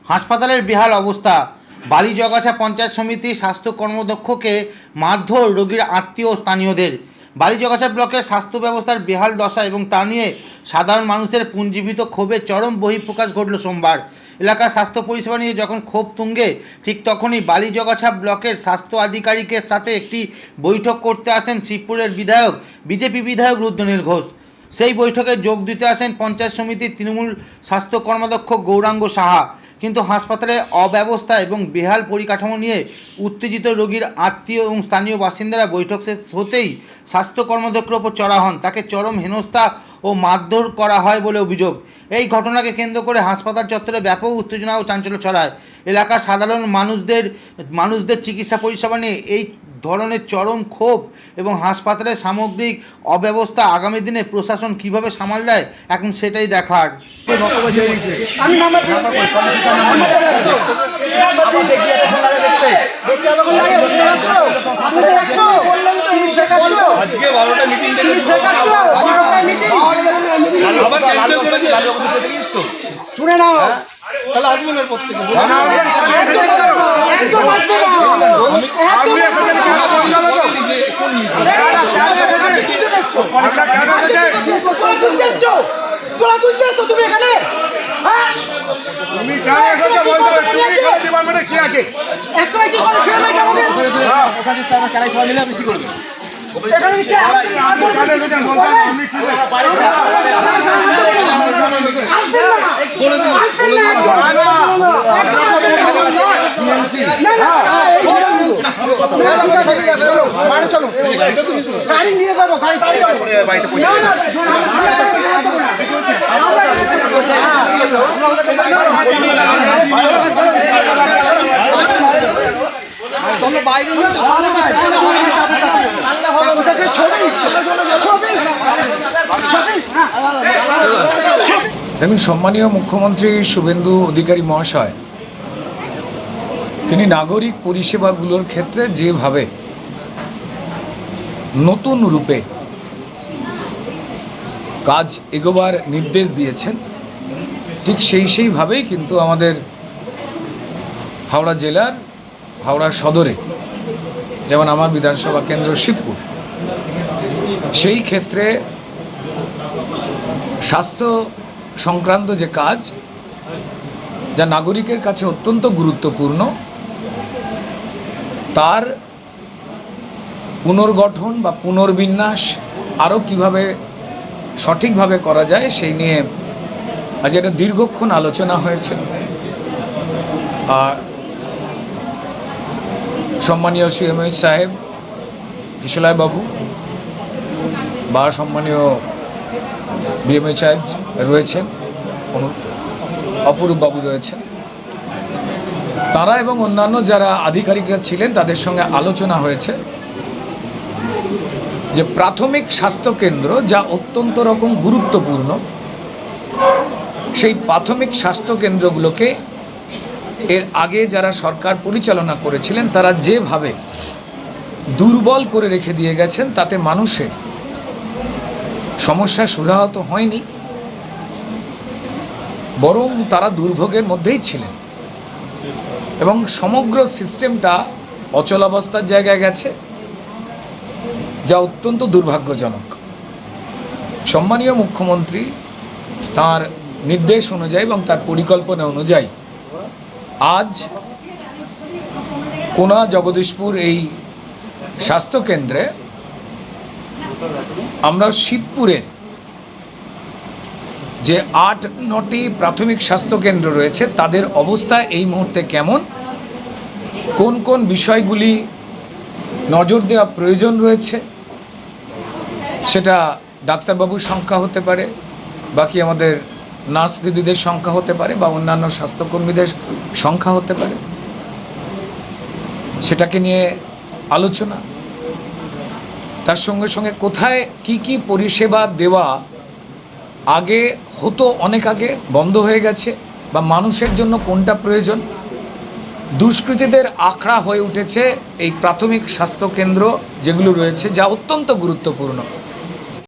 হাসপাতালের বেহাল অবস্থা। বালিজগাছা পঞ্চায়েত সমিতি স্বাস্থ্য কর্মদক্ষকে মারধর রোগীর আত্মীয় ও স্থানীয়দের। বালিজগাছা ব্লকের স্বাস্থ্য ব্যবস্থার বেহাল দশা এবং তা নিয়ে সাধারণ মানুষের পুঞ্জীভূত ক্ষোভের চরম বহিঃপ্রকাশ ঘটল সোমবার। এলাকার স্বাস্থ্য পরিষেবা নিয়ে যখন ক্ষোভ তুঙ্গে, ঠিক তখনই বালিজগাছা ব্লকের স্বাস্থ্য আধিকারিকের সাথে একটি বৈঠক করতে আসেন শিবপুরের বিজেপি বিধায়ক রুদ্রনীল ঘোষ। সেই বৈঠকে যোগ দিতে আসেন পঞ্চায়েত সমিতির তৃণমূল স্বাস্থ্য কর্মাধ্যক্ষ গৌরাঙ্গ সাহা। কিন্তু হাসপাতালে অব্যবস্থা এবং বেহাল পরিকাঠামো নিয়ে উত্তেজিত রোগীর আত্মীয় এবং স্থানীয় বাসিন্দারা বৈঠক শেষ হতেই স্বাস্থ্য কর্মাধ্যক্ষের ওপর চড়া হন। তাকে চরম হেনস্থা ও মারধর করা হয় বলে অভিযোগ। এই ঘটনাকে কেন্দ্র করে হাসপাতাল চত্বরে ব্যাপক উত্তেজনা ও চাঞ্চল্য ছড়ায়। এলাকার সাধারণ মানুষদের চিকিৎসা পরিষেবা নিয়ে এই ধরনের চরম ক্ষোভ এবং হাসপাতালের সামগ্রিক অব্যবস্থা আগামী দিনে প্রশাসন কিভাবে সামাল দেয় এখন সেটাই দেখার। শুনে নাও তাহলে আসবেন এর প্রত্যেকে একদম আসবে না একদম আসবে না তোরা তুলতেছো তুমি এখানে হ্যাঁ তুমি কাজ করতে বলতে ডিপার্টমেন্টে কি আছে এক্সট্রা কি করে ছেড়ে দাও আমাদের ওখানে তারা চালাই সবাই মিলে আপনি কি করবেন এখানে কি গাড়ি নিয়ে যাবো দেখুন, সম্মানীয় মুখ্যমন্ত্রী শুভেন্দু অধিকারী মহাশয় তিনি নাগরিক পরিষেবাগুলোর ক্ষেত্রে যেভাবে নতুন রূপে কাজ এগোবার নির্দেশ দিয়েছেন, ঠিক সেইভাবেই কিন্তু আমাদের হাওড়া জেলার হাওড়া সদরে, যেমন আমার বিধানসভা কেন্দ্র শিবপুর, সেই ক্ষেত্রে স্বাস্থ্য সংক্রান্ত যে কাজ, যা নাগরিকের কাছে অত্যন্ত গুরুত্বপূর্ণ, তার পুনর্গঠন বা পুনর্বিন্যাস আরও কিভাবে সঠিকভাবে করা যায় সেই নিয়ে আজ একটা দীর্ঘক্ষণ আলোচনা হয়েছে। আর সম্মানীয় সিএমএইচ সাহেব কিশোরলাল বাবু বা সম্মানীয় বিএমএইচ সাহেব রয়েছেন, অপরূপ বাবু রয়েছেন, তারা এবং অন্যান্য যারা আধিকারিকরা ছিলেন তাদের সঙ্গে আলোচনা হয়েছে যে প্রাথমিক স্বাস্থ্যকেন্দ্র যা অত্যন্ত রকম গুরুত্বপূর্ণ, সেই প্রাথমিক স্বাস্থ্যকেন্দ্রগুলোকে এর আগে যারা সরকার পরিচালনা করেছিলেন তারা যেভাবে দুর্বল করে রেখে দিয়ে গেছেন, তাতে মানুষের সমস্যা সুরাহত হয়নি, বরং তারা দুর্ভোগের মধ্যেই ছিলেন এবং সমগ্র সিস্টেমটা অচলাবস্থার জায়গায় গেছে, যা অত্যন্ত দুর্ভাগ্যজনক। সম্মানীয় মুখ্যমন্ত্রী তার নির্দেশ অনুযায়ী এবং তার পরিকল্পনা অনুযায়ী আজ কোনা জগদীশপুর এই স্বাস্থ্যকেন্দ্রে আমরা শিবপুরের যে 8-9টি প্রাথমিক স্বাস্থ্যকেন্দ্র রয়েছে তাদের অবস্থা এই মুহূর্তে কেমন, কোন কোন বিষয়গুলি নজর দেওয়া প্রয়োজন রয়েছে, সেটা ডাক্তারবাবুর সংখ্যা হতে পারে, বাকি আমাদের নার্স দিদিদের সংখ্যা হতে পারে, বা অন্যান্য স্বাস্থ্যকর্মীদের সংখ্যা হতে পারে, সেটাকে নিয়ে আলোচনা। তার সঙ্গে সঙ্গে কোথায় কি পরিষেবা দেওয়া আগে হতো, অনেক আগে বন্ধ হয়ে গেছে, বা মানুষের জন্য কোনটা প্রয়োজন। দুষ্কৃতীদের আখড়া হয়ে উঠেছে এই প্রাথমিক স্বাস্থ্যকেন্দ্র যেগুলো রয়েছে, যা অত্যন্ত গুরুত্বপূর্ণ।